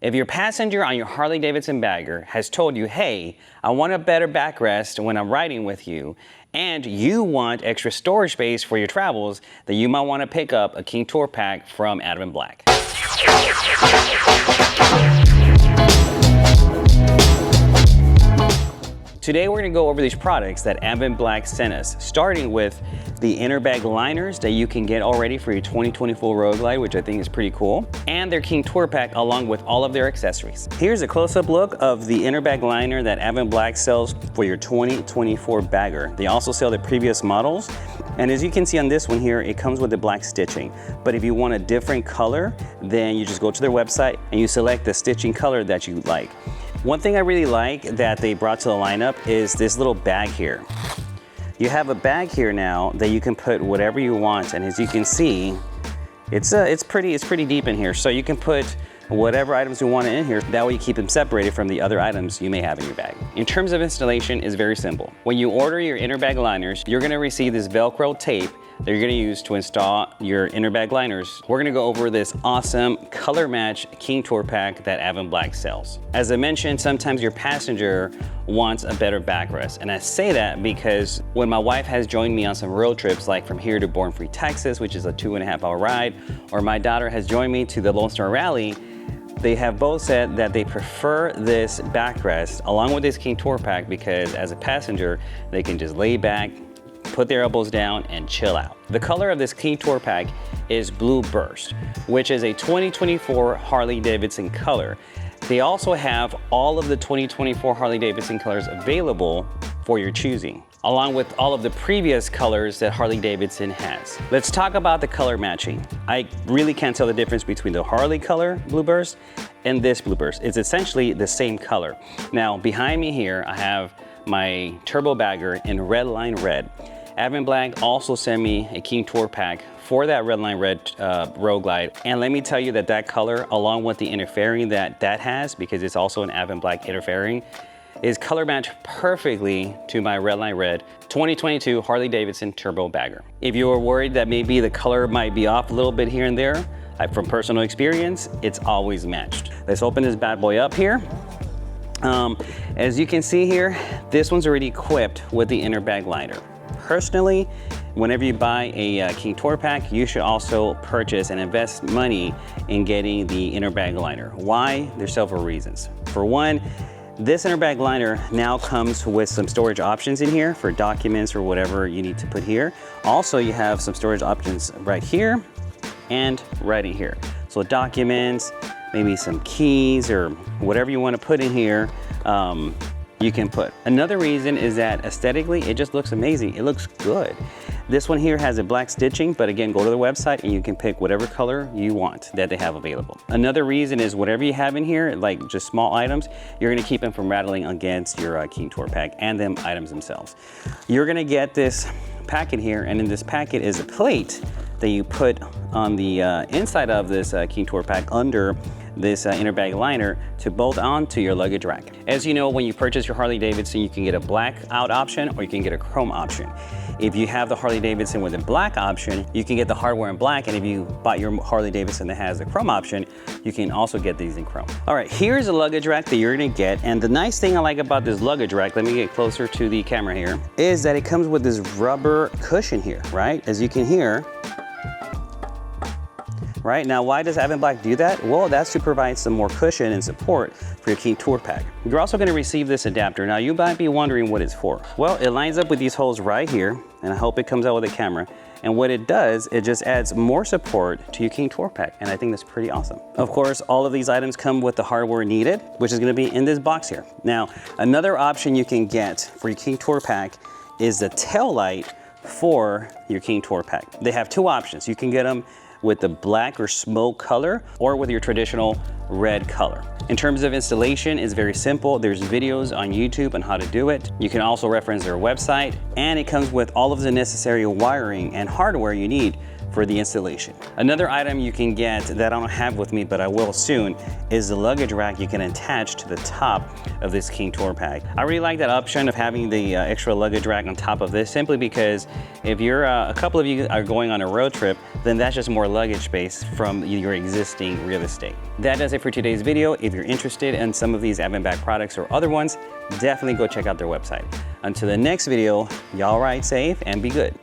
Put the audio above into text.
If your passenger on your Harley Davidson bagger has told you, hey, I want a better backrest when I'm riding with you, and you want extra storage space for your travels, then you might want to pick up a King Tour Pack from Advanblack. Today we're going to go over these products that Advanblack sent us, starting with the inner bag liners that you can get already for your 2024 Road Glide, which I think is pretty cool, and their King Tour Pack along with all of their accessories. Here's a close-up look of the inner bag liner that Advanblack sells for your 2024 bagger. They also sell the previous models, and as you can see on this one here, it comes with the black stitching. But if you want a different color, then you just go to their website and you select the stitching color that you like. One thing I really like that they brought to the lineup is this little bag here. You have a bag here now that you can put whatever you want, and as you can see, it's pretty deep in here. So you can put whatever items you want in here. That way you keep them separated from the other items you may have in your bag. In terms of installation, it's very simple. When you order your inner bag liners, you're gonna receive this Velcro tape that you're gonna use to install your inner bag liners. We're gonna go over this awesome color match King Tour Pack that Advanblack sells. As I mentioned, sometimes your passenger wants a better backrest. And I say that because when my wife has joined me on some road trips, like from here to Born Free, Texas, which is a 2.5-hour ride, or my daughter has joined me to the Lone Star Rally, they have both said that they prefer this backrest along with this King Tour Pack because as a passenger, they can just lay back, put their elbows down and chill out. The color of this King Tour Pack is Blue Burst, which is a 2024 Harley Davidson color. They also have all of the 2024 Harley Davidson colors available for your choosing, along with all of the previous colors that Harley Davidson has. Let's talk about the color matching. I really can't tell the difference between the Harley color Blue Burst and this Blue Burst. It's essentially the same color. Now, behind me here, I have my turbo bagger in Redline Red. Advanblack also sent me a King Tour Pack for that Redline Red Road Glide. And let me tell you that that color, along with the interfering that has, because it's also an Advanblack interfering, is color matched perfectly to my Redline Red 2022 Harley Davidson Turbo Bagger. If you were worried that maybe the color might be off a little bit here and there, from personal experience, it's always matched. Let's open this bad boy up here. As you can see here, this one's already equipped with the inner bag liner. Personally, whenever you buy a King Tour Pack, you should also purchase and invest money in getting the inner bag liner. Why? There's several reasons. For one, this inner bag liner now comes with some storage options in here for documents or whatever you need to put here. Also, you have some storage options right here and right in here. So documents, maybe some keys or whatever you want to put in here, you can put. Another reason is that aesthetically, it just looks amazing. It looks good. This one here has a black stitching, but again, go to the website and you can pick whatever color you want that they have available. Another reason is whatever you have in here, like just small items, you're gonna keep them from rattling against your King Tour Pack and them items themselves. You're gonna get this packet here, and in this packet is a plate that you put on the inside of this King Tour Pack under this inner bag liner to bolt onto your luggage rack. As you know, when you purchase your Harley Davidson, you can get a black out option or you can get a chrome option. If you have the Harley Davidson with a black option, you can get the hardware in black, and if you bought your Harley Davidson that has the chrome option, you can also get these in chrome. All right, here's a luggage rack that you're gonna get, and the nice thing I like about this luggage rack, let me get closer to the camera here, is that it comes with this rubber cushion here, right? As you can hear, right? Now, why does Advanblack do that? Well, that's to provide some more cushion and support for your King Tour Pack. You're also gonna receive this adapter. Now, you might be wondering what it's for. Well, it lines up with these holes right here, and I hope it comes out with a camera. And what it does, it just adds more support to your King Tour Pack, and I think that's pretty awesome. Of course, all of these items come with the hardware needed, which is gonna be in this box here. Now, another option you can get for your King Tour Pack is the tail light for your King Tour Pack. They have two options. You can get them with the black or smoke color or with your traditional red color. In terms of installation, it's very simple. There's videos on YouTube on how to do it. You can also reference their website, and it comes with all of the necessary wiring and hardware you need for the installation. Another item you can get that I don't have with me, but I will soon, is the luggage rack you can attach to the top of this King Tour Pack. I really like that option of having the extra luggage rack on top of this, simply because if you're a couple of you are going on a road trip, then that's just more luggage space from your existing real estate. That does it for today's video. If you're interested in some of these Advanblack products or other ones, definitely go check out their website. Until the next video, y'all ride safe and be good.